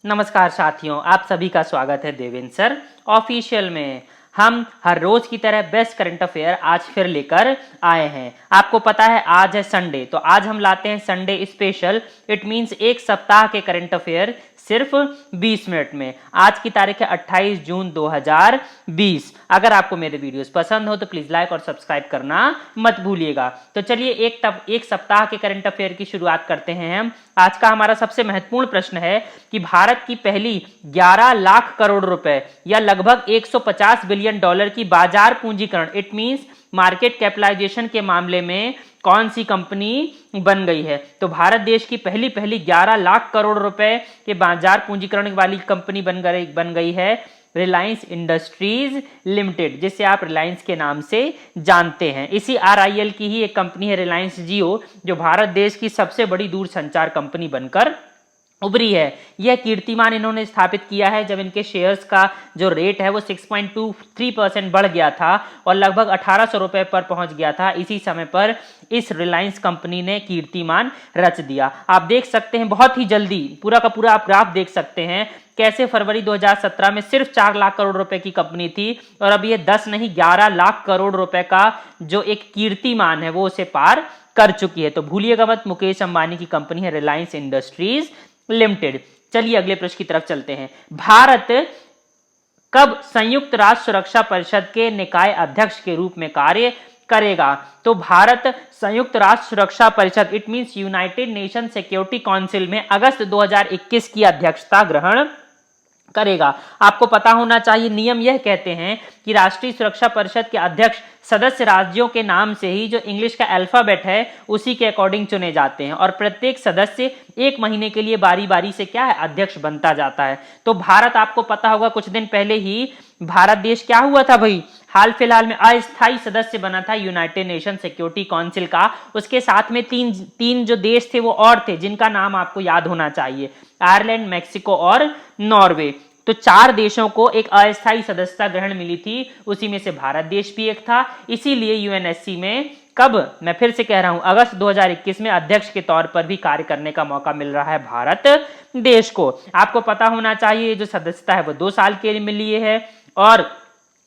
नमस्कार साथियों, आप सभी का स्वागत है देवेंद्र सर ऑफिशियल में। हम हर रोज की तरह बेस्ट करंट अफेयर आज फिर लेकर आए हैं। आपको पता है आज है संडे, तो आज हम लाते हैं संडे स्पेशल। इट मींस एक सप्ताह के करंट अफेयर सिर्फ 20 मिनट में। आज की तारीख है 28 जून 2020। अगर आपको मेरे वीडियोस पसंद हो तो प्लीज लाइक और सब्सक्राइब करना मत भूलिएगा। तो चलिए एक सप्ताह के करंट अफेयर की शुरुआत करते हैं हम। आज का हमारा सबसे महत्वपूर्ण प्रश्न है कि भारत की पहली 11 लाख करोड़ रुपए या लगभग 150 बिलियन डॉलर की बाजार पूंजीकरण, इट मींस मार्केट कैपिटलाइजेशन के मामले में कौन सी कंपनी बन गई है। तो भारत देश की पहली 11 लाख करोड़ रुपए के बाजार पूंजीकरण वाली कंपनी बन गई है रिलायंस इंडस्ट्रीज लिमिटेड, जिसे आप रिलायंस के नाम से जानते हैं। इसी RIL की ही एक कंपनी है रिलायंस जियो, जो भारत देश की सबसे बड़ी दूरसंचार कंपनी बनकर उभरी है। यह कीर्तिमान इन्होंने स्थापित किया है जब इनके शेयर्स का जो रेट है वो 6.23% बढ़ गया था और लगभग 1800 रुपए पर पहुंच गया था। इसी समय पर इस रिलायंस कंपनी ने कीर्तिमान रच दिया। आप देख सकते हैं बहुत ही जल्दी पूरा का पूरा आप ग्राफ देख सकते हैं कैसे फरवरी 2017 में सिर्फ 4 लाख करोड़ रुपए की कंपनी थी और अब ये 10 नहीं 11 लाख करोड़ रुपए का जो एक कीर्तिमान है वो उसे पार कर चुकी है। तो भूलिएगा मत, मुकेश अंबानी की कंपनी है रिलायंस इंडस्ट्रीज लिमिटेड। चलिए अगले प्रश्न की तरफ चलते हैं। भारत कब संयुक्त राष्ट्र सुरक्षा परिषद के निकाय अध्यक्ष के रूप में कार्य करेगा। तो भारत संयुक्त राष्ट्र सुरक्षा परिषद, it means United nation security council में अगस्त 2021 की अध्यक्षता ग्रहण करेगा। आपको पता होना चाहिए, नियम यह कहते हैं कि राष्ट्रीय सुरक्षा परिषद के अध्यक्ष सदस्य राज्यों के नाम से ही जो इंग्लिश का अल्फाबेट है उसी के अकॉर्डिंग चुने जाते हैं और प्रत्येक सदस्य 1 महीने के लिए बारी बारी से क्या है अध्यक्ष बनता जाता है। तो भारत, आपको पता होगा कुछ दिन पहले ही भारत देश क्या हुआ था भाई, हाल फिलहाल में अस्थायी सदस्य बना था यूनाइटेड नेशन सिक्योरिटी काउंसिल का। उसके साथ में तीन जो देश थे वो और थे जिनका नाम आपको याद होना चाहिए, आयरलैंड, मैक्सिको और नॉर्वे। तो 4 देशों को एक अस्थायी सदस्यता ग्रहण मिली थी, उसी में से भारत देश भी एक था। इसीलिए UNSC में कब, मैं फिर से कह रहा हूं, अगस्त 2021 में अध्यक्ष के तौर पर भी कार्य करने का मौका मिल रहा है भारत देश को। आपको पता होना चाहिए जो सदस्यता है वो 2 साल के लिए मिली है और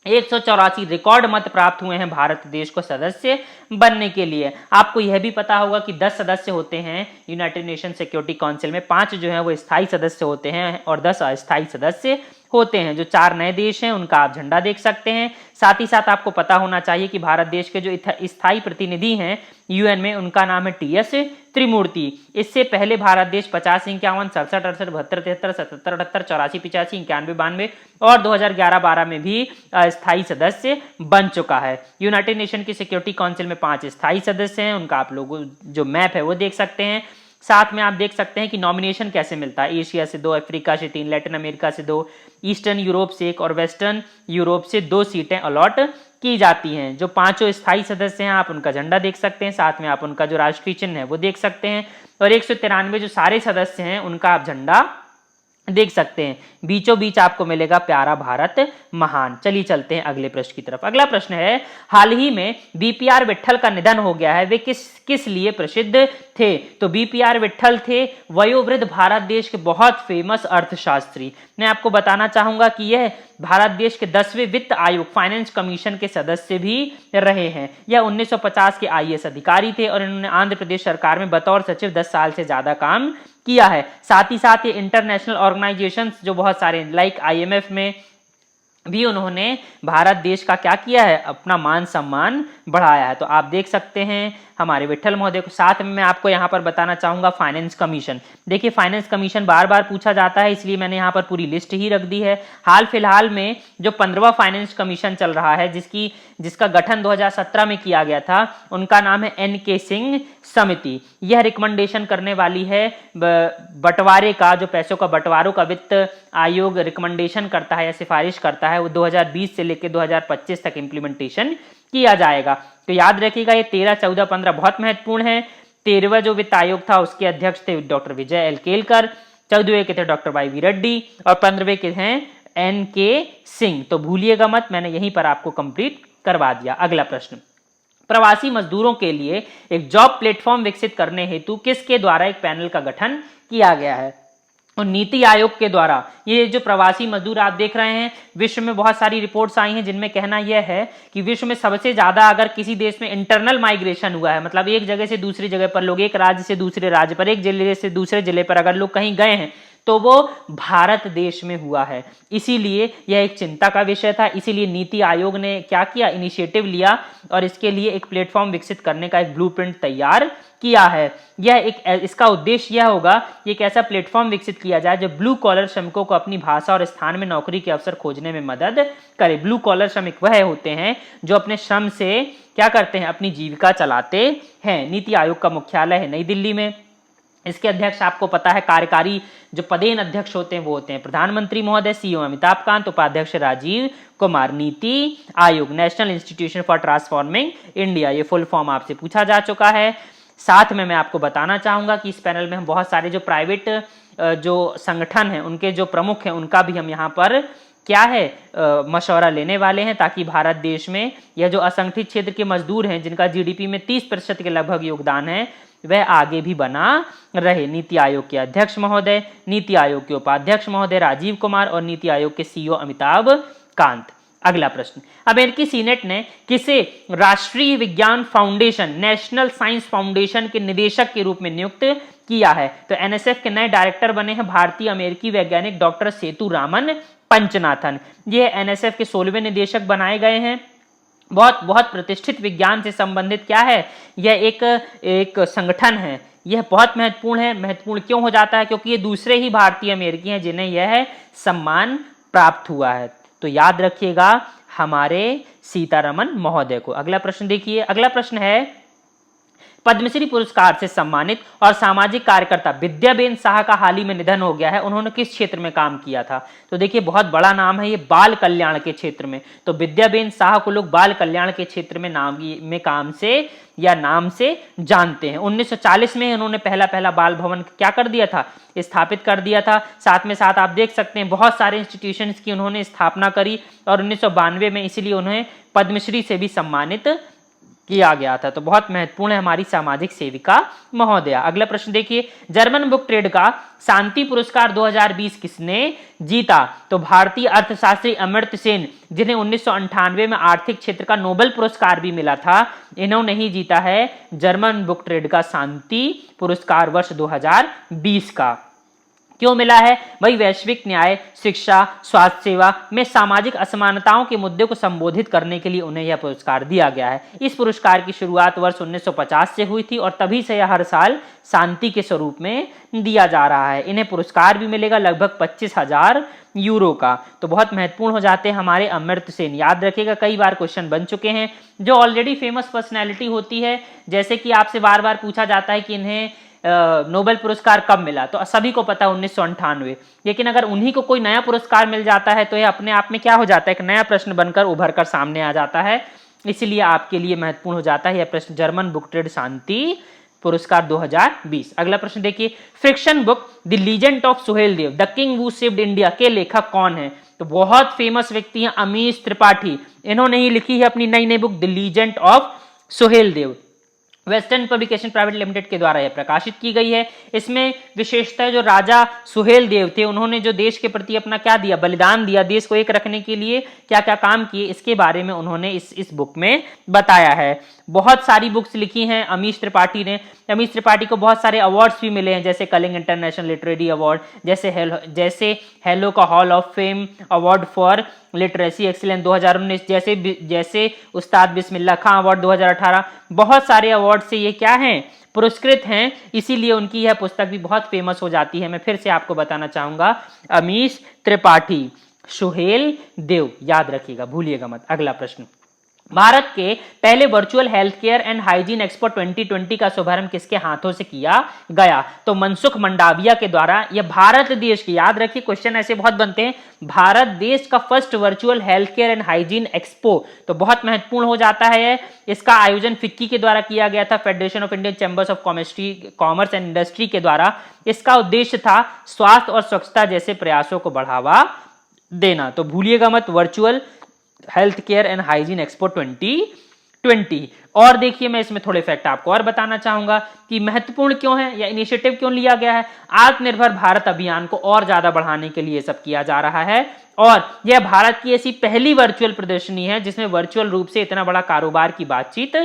184 रिकॉर्ड मत प्राप्त हुए हैं भारत देश को सदस्य बनने के लिए। आपको यह भी पता होगा कि 10 सदस्य होते हैं यूनाइटेड नेशन सिक्योरिटी काउंसिल में, 5 जो हैं वो स्थायी सदस्य होते हैं और 10 अस्थायी सदस्य होते हैं। जो 4 नए देश हैं उनका आप झंडा देख सकते हैं। साथ ही साथ आपको पता होना चाहिए कि भारत देश के जो स्थायी प्रतिनिधि हैं UN में, उनका नाम है TS त्रिमूर्ति। इससे पहले भारत देश 50, 51, 67, 68, 72, 73, 77, 78, 84, 85, 91, 92 और 2011-12 में भी स्थायी सदस्य बन चुका है। यूनाइटेड नेशन की सिक्योरिटी काउंसिल में 5 स्थायी सदस्य हैं, उनका आप लोग जो मैप है वो देख सकते हैं। साथ में आप देख सकते हैं कि नॉमिनेशन कैसे मिलता है, एशिया से 2, अफ्रीका से 3, लैटिन अमेरिका से 2, ईस्टर्न यूरोप से 1 और वेस्टर्न यूरोप से 2 सीटें अलॉट की जाती हैं। जो 5 स्थायी सदस्य हैं आप उनका झंडा देख सकते हैं, साथ में आप उनका जो राष्ट्रीय चिन्ह है वो देख सकते हैं और 193 जो सारे सदस्य हैं उनका आप झंडा देख सकते हैं। बीचों बीच आपको मिलेगा प्यारा भारत महान। चलिए चलते हैं अगले प्रश्न की तरफ। अगला प्रश्न है, हाल ही में BPR विट्ठल का निधन हो गया है, वे किस लिए प्रसिद्ध थे। तो BPR विट्ठल थे वयोवृद्ध भारत देश के बहुत फेमस अर्थशास्त्री। मैं आपको बताना चाहूंगा कि यह भारत देश के 10वें वित्त आयोग फाइनेंस कमीशन के सदस्य भी रहे हैं। यह 1950 के IAS अधिकारी थे और इन्होंने आंध्र प्रदेश सरकार में बतौर सचिव 10 साल से ज्यादा काम किया है। साथ ही साथ ये इंटरनेशनल ऑर्गेनाइजेशंस जो बहुत सारे लाइक IMF में भी उन्होंने भारत देश का क्या किया है, अपना मान सम्मान बढ़ाया है। तो आप देख सकते हैं हमारे विट्ठल महोदय को। साथ में मैं आपको यहाँ पर बताना चाहूंगा फाइनेंस कमीशन। देखिए फाइनेंस कमीशन बार बार पूछा जाता है, इसलिए मैंने यहाँ पर पूरी लिस्ट ही रख दी है। हाल फिलहाल में जो 15वां फाइनेंस कमीशन चल रहा है जिसका गठन 2017 में किया गया था, उनका नाम है NK सिंह समिति। यह रिकमेंडेशन करने वाली है बंटवारे का, जो पैसों का बंटवारों का वित्त आयोग रिकमेंडेशन करता है या सिफारिश करता है, वो 2020 से लेकर 2025 तक इम्प्लीमेंटेशन किया जाएगा। तो याद रखिएगा ये 13, 14, 15 बहुत महत्वपूर्ण है। 13वां जो वित्त आयोग था उसके अध्यक्ष थे डॉक्टर विजय L केलकर, 14वें के थे डॉक्टर YV रेड्डी और 15वें के हैं NK सिंह। तो भूलिएगा मत, मैंने यहीं पर आपको कंप्लीट करवा दिया। अगला प्रश्न, प्रवासी मजदूरों के लिए एक जॉब प्लेटफॉर्म विकसित करने हेतु किसके द्वारा एक पैनल का गठन किया गया है। और नीति आयोग के द्वारा ये जो प्रवासी मजदूर आप देख रहे हैं, विश्व में बहुत सारी रिपोर्ट्स आई हैं जिनमें कहना यह है कि विश्व में सबसे ज्यादा अगर किसी देश में इंटरनल माइग्रेशन हुआ है, मतलब एक जगह से दूसरी जगह पर लोग, एक राज्य से दूसरे राज्य पर, एक जिले से दूसरे जिले पर अगर लोग कहीं गए हैं तो वो भारत देश में हुआ है। इसीलिए यह एक चिंता का विषय था। इसीलिए नीति आयोग ने क्या किया, इनिशिएटिव लिया और इसके लिए एक प्लेटफॉर्म विकसित करने का एक ब्लूप्रिंट तैयार किया है। इसका उद्देश्य यह होगा कि एक ऐसा प्लेटफॉर्म विकसित किया जाए जो ब्लू कॉलर श्रमिकों को अपनी भाषा और स्थान में नौकरी के अवसर खोजने में मदद करे। ब्लू कॉलर श्रमिक वह होते हैं जो अपने श्रम से क्या करते हैं, अपनी जीविका चलाते हैं। नीति आयोग का मुख्यालय है नई दिल्ली में। इसके अध्यक्ष आपको पता है, कार्यकारी जो पदेन अध्यक्ष होते हैं वो होते हैं प्रधानमंत्री महोदय, सीईओ अमिताभ कांत, उपाध्यक्ष Rajiv Kumar. NITI Aayog national institution for transforming India, ये फुल फॉर्म आपसे पूछा जा चुका है। साथ में मैं आपको बताना चाहूंगा कि इस पैनल में हम बहुत सारे जो प्राइवेट जो संगठन हैं उनके जो प्रमुख हैं उनका भी हम यहाँ पर क्या है मशवरा लेने वाले हैं, ताकि भारत देश में यह जो असंगठित क्षेत्र के मजदूर हैं जिनका जीडीपी में 30% के लगभग योगदान है वह आगे भी बना रहे। नीति आयोग के अध्यक्ष महोदय, नीति आयोग के उपाध्यक्ष महोदय राजीव कुमार और नीति आयोग के सीईओ अमिताभ कांत। अगला प्रश्न, अमेरिकी सीनेट ने किसे राष्ट्रीय विज्ञान फाउंडेशन, नेशनल साइंस फाउंडेशन के निदेशक के रूप में नियुक्त किया है? तो एनएसएफ के नए डायरेक्टर बने हैं भारतीय अमेरिकी वैज्ञानिक डॉक्टर सेतुरामन पंचनाथन। ये एनएसएफ के 16वें निदेशक बनाए गए हैं। बहुत प्रतिष्ठित विज्ञान से संबंधित क्या है, यह एक संगठन है। यह बहुत महत्वपूर्ण है। महत्वपूर्ण क्यों हो जाता है? क्योंकि ये दूसरे ही भारतीय अमेरिकी हैं जिन्हें यह सम्मान प्राप्त हुआ है। तो याद रखिएगा हमारे सीतारमन महोदय को। अगला प्रश्न देखिए। अगला प्रश्न है, पद्मश्री पुरस्कार से सम्मानित और सामाजिक कार्यकर्ता विद्याबेन साह का हाल ही में निधन हो गया है। उन्होंने किस क्षेत्र में काम किया था? तो देखिए बहुत बड़ा नाम है ये, बाल कल्याण के क्षेत्र में। तो विद्याबेन साह को लोग बाल कल्याण के क्षेत्र में नाम से जानते हैं। 1940 में उन्होंने पहला बाल भवन क्या कर दिया था, स्थापित कर दिया था। साथ में साथ आप देख सकते हैं बहुत सारे इंस्टीट्यूशंस की उन्होंने स्थापना करी और 1992 में इसीलिए उन्हें पद्मश्री से भी सम्मानित किया गया था। तो बहुत महत्वपूर्ण है हमारी सामाजिक सेविका महोदया। अगला प्रश्न देखिए, जर्मन बुक ट्रेड का शांति पुरस्कार 2020 किसने जीता? तो भारतीय अर्थशास्त्री अमर्त्य सेन, जिन्हें 1998 में आर्थिक क्षेत्र का नोबेल पुरस्कार भी मिला था, इन्होंने ही जीता है जर्मन बुक ट्रेड का शांति पुरस्कार वर्ष 2020 का। क्यों मिला है? वही वैश्विक न्याय, शिक्षा, स्वास्थ्य सेवा में सामाजिक असमानताओं के मुद्दे को संबोधित करने के लिए उन्हें यह पुरस्कार दिया गया है। इस पुरस्कार की शुरुआत वर्ष 1950 से हुई थी और तभी से यह हर साल शांति के स्वरूप में दिया जा रहा है। इन्हें पुरस्कार भी मिलेगा लगभग 25,000 यूरो का। तो बहुत महत्वपूर्ण हो जाते हैं हमारे अमर्त्य सेन। याद रखिएगा कई बार क्वेश्चन बन चुके हैं। जो ऑलरेडी फेमस पर्सनैलिटी होती है, जैसे कि आपसे बार बार पूछा जाता है कि इन्हें नोबेल पुरस्कार कब मिला, तो सभी को पता है 1998। लेकिन अगर उन्हीं को कोई नया पुरस्कार मिल जाता है तो यह अपने आप में क्या हो जाता है, एक नया प्रश्न बनकर उभर कर सामने आ जाता है। इसलिए आपके लिए महत्वपूर्ण हो जाता है यह प्रश्न, जर्मन बुक ट्रेड शांति पुरस्कार 2020। अगला प्रश्न देखिए, friction book the legend of Suheldev the king who saved India के लेखक कौन है? तो बहुत फेमस व्यक्ति हैं अमीश त्रिपाठी। इन्होंने ही लिखी है अपनी नई book the legend of Suheldev. Western publication private limited के द्वारा यह प्रकाशित की गई है। इसमें विशेषतः जो राजा सुहेलदेव थे उन्होंने जो देश के प्रति अपना क्या दिया, बलिदान दिया, देश को एक रखने के लिए क्या क्या काम किए, इसके बारे में उन्होंने इस बुक में बताया है। बहुत सारी बुक्स लिखी हैं अमीश त्रिपाठी ने। अमीश त्रिपाठी को बहुत सारे अवार्ड्स भी मिले हैं, जैसे कलिंग इंटरनेशनल लिटरेरी अवार्ड, जैसे हेलो का hall of fame award for literacy excellence 2019, जैसे उस्ताद बिस्मिल्लाह खां अवार्ड 2018। बहुत सारे अवार्ड से ये क्या हैं, पुरस्कृत हैं। इसीलिए उनकी यह पुस्तक भी बहुत फेमस हो जाती है। मैं फिर से आपको बताना चाहूंगा, अमीश त्रिपाठी, सुहेलदेव, याद रखिएगा, भूलिएगा मत। अगला प्रश्न, भारत के पहले virtual health care and hygiene expo 2020 का शुभारंभ किसके हाथों से किया गया? तो मनसुख मंडाविया के द्वारा। यह भारत देश की, याद रखिए क्वेश्चन ऐसे बहुत बनते हैं, भारत देश का first virtual health care and hygiene expo. तो बहुत महत्वपूर्ण हो जाता है। इसका आयोजन फिक्की के द्वारा किया गया था, federation of Indian chambers of commerce and industry के द्वारा। इसका उद्देश्य था स्वास्थ्य और स्वच्छता जैसे प्रयासों को बढ़ावा देना। तो भूलिएगा मत, virtual health care and hygiene expo 2020। 20। और देखिए मैं इसमें थोड़े फैक्ट आपको और बताना चाहूंगा कि महत्वपूर्ण क्यों है या इनिशिएटिव क्यों लिया गया है। आत्मनिर्भर भारत अभियान को और ज्यादा बढ़ाने के लिए सब किया जा रहा है और यह भारत की ऐसी पहली वर्चुअल प्रदर्शनी है जिसमें वर्चुअल रूप से इतना बड़ा कारोबार की बातचीत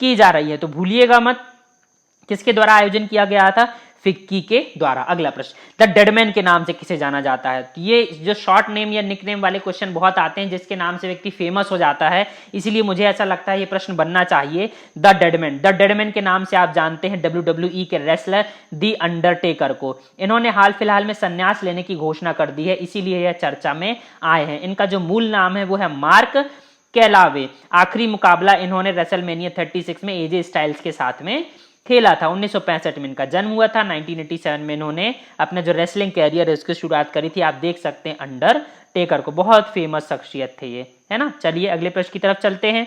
की जा रही है। तो भूलिएगा मत, किसके द्वारा आयोजन किया गया था? फिक्की के द्वारा। अगला प्रश्न, द डेडमैन के नाम से किसे जाना जाता है? तो ये जो शॉर्ट नेम या निकनेम वाले क्वेश्चन बहुत आते हैं जिसके नाम से व्यक्ति फेमस हो जाता है, इसीलिए मुझे ऐसा लगता है ये प्रश्न बनना चाहिए। द डेडमैन, द डेडमैन के नाम से आप जानते हैं WWE के रेसलर दी अंडरटेकर को। इन्होंने हाल फिलहाल में संन्यास लेने की घोषणा कर दी है, इसीलिए यह चर्चा में आए हैं। इनका जो मूल नाम है वो है मार्क कैलावे। आखिरी मुकाबला इन्होंने रेसलमेनिया 36 में एजे स्टाइल्स के साथ में खेला था। 1965 में इनका जन्म हुआ था। 1987 में इन्होंने अपना जो रेसलिंग कैरियर है उसकी शुरुआत करी थी। आप देख सकते हैं अंडरटेकर को, बहुत फेमस शख्सियत थे ये, है ना। चलिए अगले प्रश्न की तरफ चलते हैं।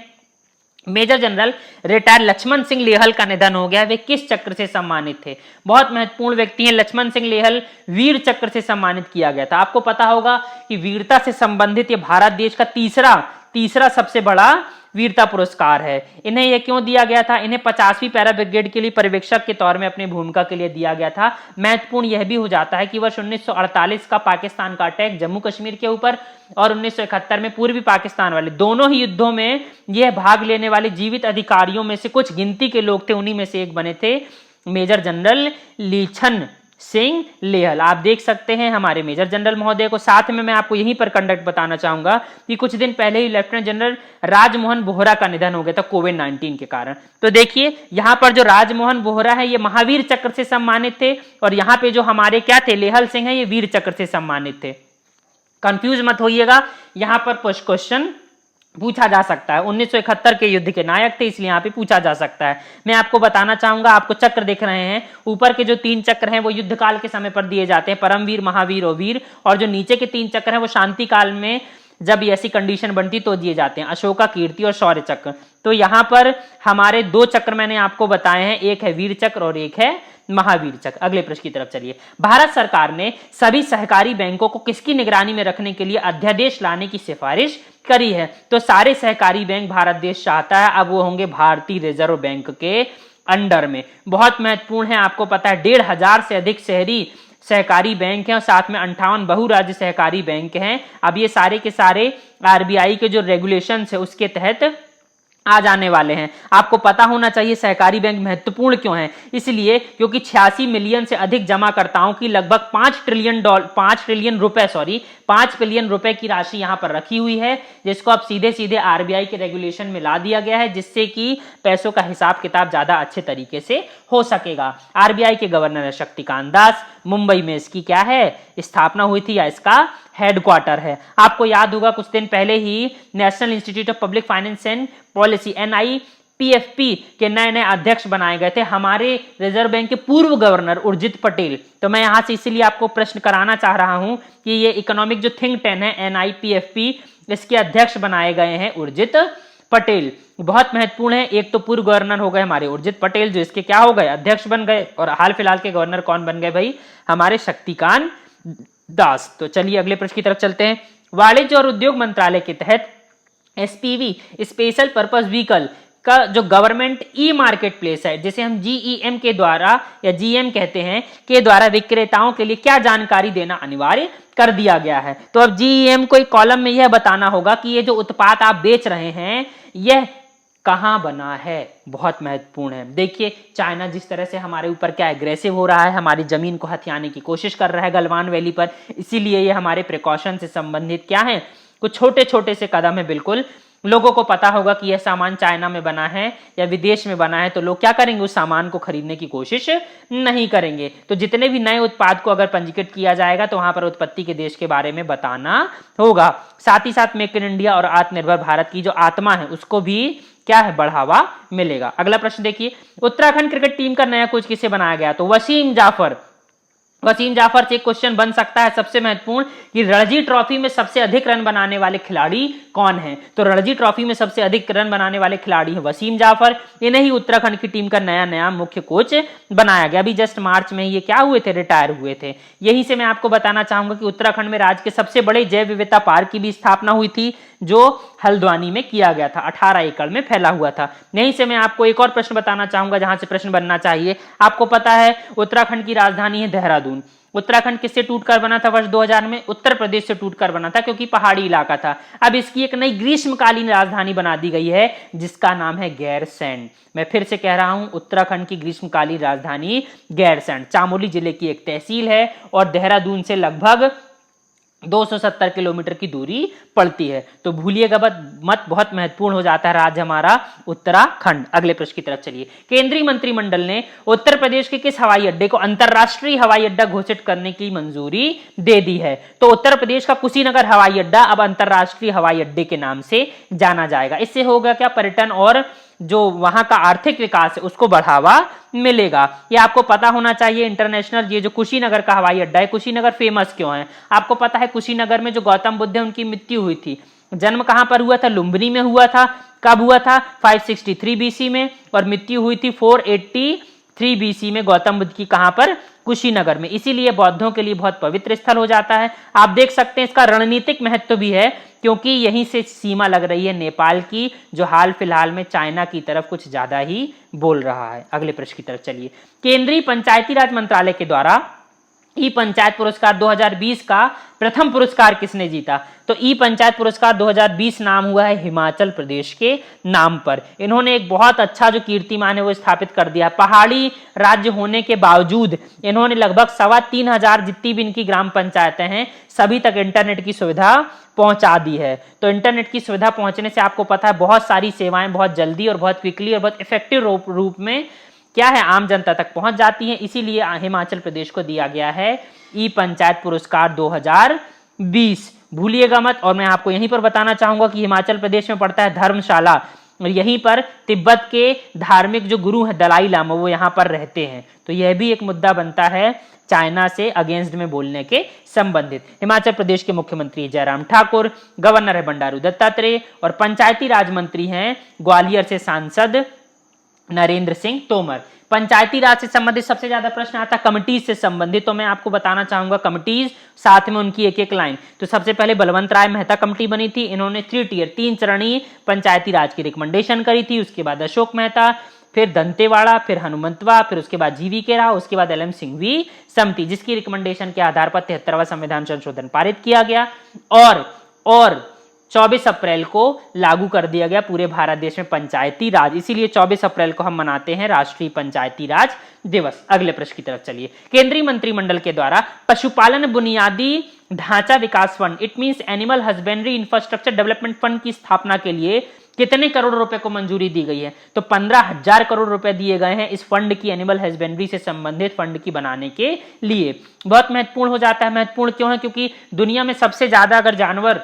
Major general retire Lakshman Singh Lehal का निधन हो गया। वे किस चक्र से सम्मानित थे? बहुत महत्वपूर्ण व्यक्ति हैं लक्ष्मण सिंह लेहल, वीर चक्र से सम्मानित किया गया था। आपको पता होगा कि वीरता से संबंधित ये भारत देश का तीसरा सबसे बड़ा वीरता पुरस्कार है। इन्हें यह क्यों दिया गया था? इन्हें 50वीं पैरा ब्रिगेड के लिए पर्यवेक्षक के तौर में अपनी भूमिका के लिए दिया गया था। महत्वपूर्ण यह भी हो जाता है कि वर्ष 1948 का पाकिस्तान का अटैक जम्मू कश्मीर के ऊपर और 1971 में पूर्वी पाकिस्तान वाले दोनों ही युद्धों में यह भाग लेने वाले जीवित अधिकारियों में से कुछ गिनती के लोग थे, उन्हीं में से एक बने थे मेजर जनरल लीछन सिंह लेहल। आप देख सकते हैं हमारे मेजर जनरल महोदय को। साथ में मैं आपको यहीं पर कंडक्ट बताना चाहूंगा कि कुछ दिन पहले ही लेफ्टिनेंट जनरल राजमोहन बोहरा का निधन हो गया था कोविड-19 के कारण। तो देखिए यहां पर जो राजमोहन बोहरा है ये महावीर चक्र से सम्मानित थे और यहां पे जो हमारे क्या थे, लेहल सिंह है, ये वीर चक्र से सम्मानित थे। कंफ्यूज मत होइएगा, यहां पर क्वेश्चन पूछा जा सकता है। 1971 के युद्ध के नायक थे, इसलिए यहाँ पे पूछा जा सकता है। मैं आपको बताना चाहूंगा, आपको चक्र दिख रहे हैं, ऊपर के जो 3 चक्र हैं वो युद्ध काल के समय पर दिए जाते हैं, परमवीर, महावीर और वीर, और जो नीचे के 3 चक्र हैं वो शांति काल में जब ऐसी कंडीशन बनती तो दिए जाते हैं, अशोका, कीर्ति और शौर्य चक्र। तो यहाँ पर हमारे 2 चक्र मैंने आपको बताए हैं, एक है वीर चक्र और एक है महावीर चक्र। अगले प्रश्न की तरफ चलिए। भारत सरकार ने सभी सहकारी बैंकों को किसकी निगरानी में रखने के लिए अध्यादेश लाने की सिफारिश करी है? तो सारे सहकारी बैंक भारत देश चाहता है अब वो होंगे भारतीय रिजर्व बैंक के अंडर में। बहुत महत्वपूर्ण है, आपको पता है 1500 से अधिक शहरी सहकारी बैंक हैं और साथ में 58 बहुराज्य सहकारी बैंक हैं। अब ये सारे के सारे आरबीआई के जो रेगुलेशंस है उसके तहत आ जाने वाले हैं। आपको पता होना चाहिए सहकारी बैंक महत्वपूर्ण क्यों है, इसलिए क्योंकि 86 मिलियन से अधिक जमाकर्ताओं की लगभग 5 बिलियन रुपए की राशि यहां पर रखी हुई है, जिसको अब सीधे सीधे आरबीआई के रेगुलेशन में ला दिया गया है, जिससे कि पैसों का हिसाब किताब ज्यादा अच्छे तरीके से हो सकेगा। आरबीआई के गवर्नर है शक्तिकांत दास। मुंबई में इसकी क्या है, स्थापना हुई थी या इसका हेडक्वार्टर है। आपको याद होगा कुछ दिन पहले ही national institute of public finance and policy NIPFP के नए अध्यक्ष बनाए गए थे हमारे रिजर्व बैंक के पूर्व गवर्नर उर्जित पटेल। तो मैं यहां से इसीलिए आपको प्रश्न कराना चाह रहा हूं कि ये इकोनॉमिक जो थिंक टैंक है NIPFP, इसके अध्यक्ष बनाए गए हैं उर्जित पटेल। बहुत महत्वपूर्ण है, एक तो पूर्व गवर्नर हो गए हमारे उर्जित पटेल जो इसके क्या हो गए, अध्यक्ष बन गए, और हाल फिलहाल के गवर्नर कौन बन गए भाई, हमारे शक्तिकांत दास। तो चलिए अगले प्रश्न की तरफ चलते हैं। वाणिज्य और उद्योग मंत्रालय के तहत SPV स्पेशल पर्पस व्हीकल का जो गवर्नमेंट ई मार्केट प्लेस है, जिसे हम GEM के द्वारा या GM कहते हैं, के द्वारा विक्रेताओं के लिए क्या जानकारी देना अनिवार्य कर दिया गया है। तो अब GEM को एक कॉलम में यह बताना होगा कि ये जो उत्पाद आप बेच रहे हैं यह कहां बना है। बहुत महत्वपूर्ण है। देखिए चाइना जिस तरह से हमारे ऊपर क्या एग्रेसिव हो रहा है, हमारी जमीन को हथियाने की कोशिश कर रहा है गलवान वैली पर, इसीलिए ये हमारे प्रिकॉशन से संबंधित क्या है, कुछ छोटे छोटे से कदम है। बिल्कुल लोगों को पता होगा कि यह सामान चाइना में बना है या विदेश में बना है, तो लोग क्या करेंगे, उस सामान को खरीदने की कोशिश नहीं करेंगे। तो जितने भी नए उत्पाद को अगर पंजीकृत किया जाएगा तो वहां पर उत्पत्ति के देश के बारे में बताना होगा। साथ ही साथ मेक इन इंडिया और आत्मनिर्भर भारत की जो आत्मा है उसको भी क्या है, बढ़ावा मिलेगा। अगला प्रश्न देखिए, उत्तराखंड क्रिकेट टीम का नया कोच किसे बनाया गया? तो वसीम जाफर। वसीम जाफर से एक क्वेश्चन बन सकता है सबसे महत्वपूर्ण कि रणजी ट्रॉफी में सबसे अधिक रन बनाने वाले खिलाड़ी कौन हैं? तो रणजी ट्रॉफी में सबसे अधिक रन बनाने वाले खिलाड़ी हैं वसीम जाफर। इन्हें ही उत्तराखंड की टीम का नया मुख्य कोच बनाया गया। अभी जस्ट मार्च में ये क्या हुए थे, रिटायर हुए थे। यहीं से मैं आपको बताना चाहूंगा कि उत्तराखंड में राज्य के सबसे बड़े जैव विविधता पार्क की भी स्थापना हुई थी, जो हल्द्वानी में किया गया था, 18 एकड़ में फैला हुआ था। यहीं से मैं आपको एक और प्रश्न बताना चाहूंगा जहां से प्रश्न बनना चाहिए। आपको पता है उत्तराखंड की राजधानी है देहरादून। उत्तराखंड किससे टूटकर बना था वर्ष 2000 में? उत्तर प्रदेश से टूटकर बना था, क्योंकि पहाड़ी इलाका था। अब इसकी एक नई ग्रीष्मकालीन राजधानी बना दी गई है जिसका नाम है गैरसैंण। मैं फिर से कह रहा हूं, उत्तराखंड की ग्रीष्मकालीन राजधानी गैरसैंण चामोली जिले की एक तहसील है और देहरादून से लगभग 270 किलोमीटर की दूरी पड़ती है। तो भूलिएगा मत, बहुत महत्वपूर्ण हो जाता है राज्य हमारा उत्तराखंड। अगले प्रश्न की तरफ चलिए। केंद्रीय मंत्रिमंडल ने उत्तर प्रदेश के किस हवाई अड्डे को अंतरराष्ट्रीय हवाई अड्डा घोषित करने की मंजूरी दे दी है? तो उत्तर प्रदेश का कुशीनगर हवाई अड्डा अब अंतरराष्ट्रीय हवाई अड्डे के नाम से जाना जाएगा। इससे होगा क्या, पर्यटन और जो वहां का आर्थिक विकास है उसको बढ़ावा मिलेगा। ये आपको पता होना चाहिए। इंटरनेशनल ये जो कुशीनगर का हवाई अड्डा है, कुशीनगर फेमस क्यों है? आपको पता है कुशीनगर में जो गौतम बुद्ध है उनकी मृत्यु हुई थी। जन्म कहां पर हुआ था? लुम्बिनी में हुआ था। कब हुआ था? 563 बीसी में। और मृत्यु हुई थी 483 बीसी में गौतम बुद्ध की। कहां पर? कुशीनगर में। इसीलिए बौद्धों के लिए बहुत पवित्र स्थल हो जाता है। आप देख सकते हैं इसका रणनीतिक महत्व भी है, क्योंकि यहीं से सीमा लग रही है नेपाल की, जो हाल फिलहाल में चाइना की तरफ कुछ ज्यादा ही बोल रहा है। अगले प्रश्न की तरफ चलिए। केंद्रीय पंचायती राज मंत्रालय के द्वारा ई पंचायत पुरस्कार 2020 का प्रथम पुरस्कार किसने जीता? तो ई पंचायत पुरस्कार 2020 नाम हुआ है हिमाचल प्रदेश के नाम पर। इन्होंने एक बहुत अच्छा जो कीर्तिमान है वो स्थापित कर दिया। पहाड़ी राज्य होने के बावजूद इन्होंने लगभग 3,500 जितनी भी इनकी ग्राम पंचायतें हैं सभी तक इंटरनेट की सुविधा पहुंचा दी है। तो इंटरनेट की सुविधा पहुंचने से आपको पता है बहुत सारी सेवाएं बहुत जल्दी और बहुत क्विकली और बहुत इफेक्टिव रूप में क्या है, आम जनता तक पहुंच जाती है। इसीलिए हिमाचल प्रदेश को दिया गया है ई पंचायत पुरस्कार 2020। भूलिएगा मत। और मैं आपको यहीं पर बताना चाहूंगा कि हिमाचल प्रदेश में पड़ता है धर्मशाला, और यहीं पर तिब्बत के धार्मिक जो गुरु हैं दलाई लामा वो यहाँ पर रहते हैं। तो यह भी एक मुद्दा बनता है चाइना से अगेंस्ट में बोलने के संबंधित। हिमाचल प्रदेश के मुख्यमंत्री जयराम ठाकुर, गवर्नर है बंडारू दत्तात्रेय और पंचायती राज मंत्री हैं ग्वालियर से सांसद नरेंद्र सिंह तोमर। पंचायती राज से संबंधित सबसे ज्यादा प्रश्न आता है कमिटीज से संबंधित। तो मैं आपको बताना चाहूंगा कमिटीज, साथ में उनकी एक एक लाइन। तो सबसे पहले बलवंत राय मेहता कमेटी बनी थी। इन्होंने 3 चरणीय पंचायती राज की रिकमेंडेशन करी थी। उसके बाद अशोक मेहता, फिर दंतेवाड़ा, फिर हनुमंतवा, फिर उसके बाद जीवी के राव, उसके बाद LM सिंघवी समिति, जिसकी रिकमेंडेशन के आधार पर 73वां संविधान संशोधन पारित किया गया और 24 अप्रैल को लागू कर दिया गया पूरे भारत देश में पंचायती राज। इसीलिए 24 अप्रैल को हम मनाते हैं राष्ट्रीय पंचायती राज दिवस। अगले प्रश्न की तरफ चलिए। केंद्रीय मंत्रिमंडल के द्वारा पशुपालन बुनियादी ढांचा विकास fund, it means animal husbandry infrastructure development fund की स्थापना के लिए कितने करोड़ रुपए को मंजूरी दी गई है? तो 15,000 करोड़ रुपए दिए गए हैं इस फंड की, एनिमल हस्बेंड्री से संबंधित फंड की बनाने के लिए। बहुत महत्वपूर्ण हो जाता है। महत्वपूर्ण क्यों है? क्योंकि दुनिया में सबसे ज्यादा अगर जानवर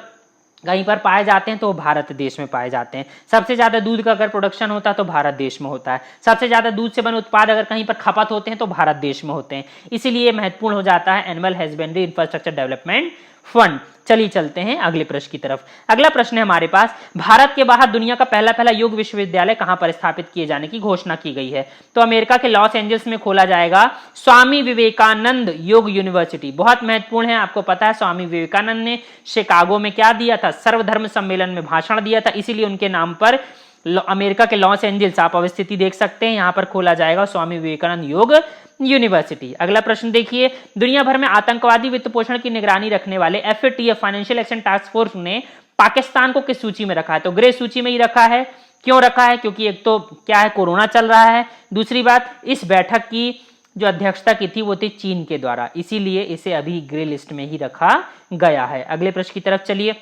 कहीं पर पाए जाते हैं तो भारत देश में पाए जाते हैं। सबसे ज्यादा दूध का अगर प्रोडक्शन होता है तो भारत देश में होता है। सबसे ज्यादा दूध से बने उत्पाद अगर कहीं पर खपत होते हैं तो भारत देश में होते हैं। इसीलिए महत्वपूर्ण हो जाता है animal husbandry infrastructure development fund. चलिए चलते हैं अगले प्रश्न की तरफ। अगला प्रश्न है हमारे पास, भारत के बाहर दुनिया का पहला योग विश्वविद्यालय कहां पर स्थापित किए जाने की घोषणा की गई है? तो अमेरिका के लॉस एंजल्स में खोला जाएगा स्वामी विवेकानंद योग यूनिवर्सिटी। बहुत महत्वपूर्ण है। आपको पता है स्वामी विवेकानंद ने शिकागो में क्या दिया था? सर्वधर्म सम्मेलन में भाषण दिया था। इसीलिए उनके नाम पर अमेरिका के लॉस एंजल्स, आप अवस्थिति देख सकते हैं, यहां पर खोला जाएगा स्वामी विवेकानंद योग यूनिवर्सिटी। अगला प्रश्न देखिए, दुनिया भर में आतंकवादी वित्त पोषण की निगरानी रखने वाले FATF financial action task force ने पाकिस्तान को किस सूची में रखा है? तो ग्रे सूची में ही रखा है। क्यों रखा है? क्योंकि एक तो क्या है, कोरोना चल रहा है। दूसरी बात, इस बैठक की जो अध्यक्षता की थी वो थी चीन के द्वारा, इसीलिए इसे अभी ग्रे लिस्ट में ही रखा गया है। अगले प्रश्न की तरफ चलिए।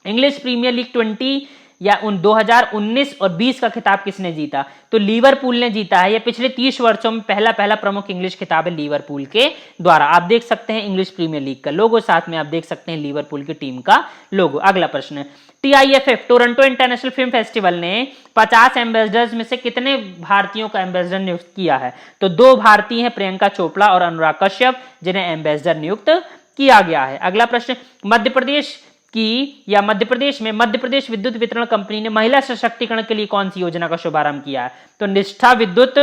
इंग्लिश प्रीमियर लीग या उन 2019 और 20 का खिताब किसने जीता? तो लिवरपूल ने जीता है। ये पिछले 30 वर्षों में पहला प्रमुख इंग्लिश खिताब है लिवरपूल के द्वारा। आप देख सकते हैं इंग्लिश प्रीमियर लीग का लोगो, साथ में आप देख सकते हैं लिवरपूल की टीम का लोगो। अगला प्रश्न, TIFF Toronto international film festival ने 50 एम्बेसडर्स में से कितने भारतीयों का एम्बेसडर नियुक्त किया है? तो 2 भारतीय हैं, प्रियंका चोपड़ा और अनुराग कश्यप, जिन्हें एम्बेसडर नियुक्त किया गया है। अगला प्रश्न, मध्य प्रदेश में मध्य प्रदेश विद्युत वितरण कंपनी ने महिला सशक्तिकरण के लिए कौन सी योजना का शुभारंभ किया है? तो निष्ठा विद्युत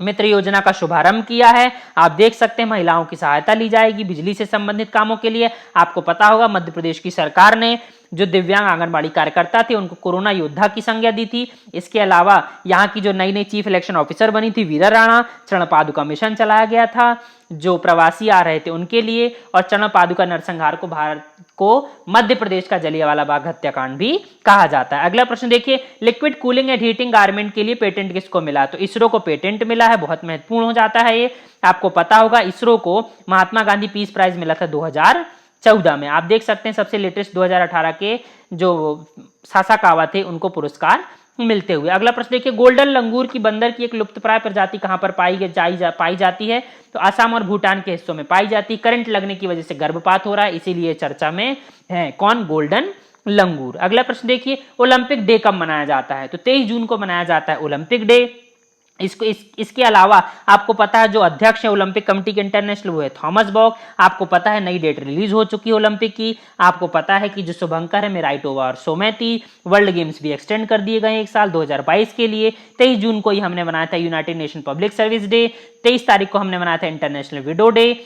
मित्र योजना का शुभारंभ किया है। आप देख सकते हैं महिलाओं की सहायता ली जाएगी बिजली से संबंधित कामों के लिए। आपको पता होगा मध्य प्रदेश की सरकार ने जो दिव्यांग आंगनबाड़ी कार्यकर्ता थे उनको कोरोना योद्धा की संज्ञा दी थी। इसके अलावा यहाँ की जो नई चीफ इलेक्शन ऑफिसर बनी थी वीरा राणा, चरण पादुका मिशन चलाया गया था जो प्रवासी आ रहे थे उनके लिए, और चरण पादुका नरसंहार को भारत को मध्य प्रदेश का जलियांवाला बाग हत्याकांड भी कहा जाता है। अगला प्रश्न देखिए, liquid cooling and heating garment के लिए पेटेंट किसको मिला? तो इसरो को पेटेंट मिला है, बहुत महत्वपूर्ण हो जाता है ये। आपको पता होगा इसरो को महात्मा गांधी पीस प्राइज मिला था 2014 में। आप देख सकते हैं सबसे लेटेस्ट 2018 के जो सासाकावा थे उनको पुरस्कार मिलते हुए। अगला प्रश्न देखिए, गोल्डन लंगूर की बंदर की एक लुप्तप्राय प्रजाति कहां पर पाई जाती है? तो असम और भूटान के हिस्सों में पाई जाती है। करंट लगने की वजह से गर्भपात हो रहा है, इसीलिए चर्चा में है। कौन? गोल्डन लंगूर। अगला प्रश्न देखिए, ओलंपिक डे कब मनाया जाता है? तो 23 जून को मनाया जाता है ओलंपिक डे। इसके अलावा आपको पता है जो अध्यक्ष है ओलंपिक कमेटी के इंटरनेशनल वो है थॉमस बॉक। आपको पता है नई डेट रिलीज हो चुकी है ओलंपिक की। आपको पता है कि जो शुभंकर है मेराइटोवा और सोमैती। वर्ल्ड गेम्स भी एक्सटेंड कर दिए गए एक साल 2022 के लिए। 23 जून को ही हमने मनाया था United nation public service day. 23 तारीख को हमने मनाया था इंटरनेशनल विडो डे।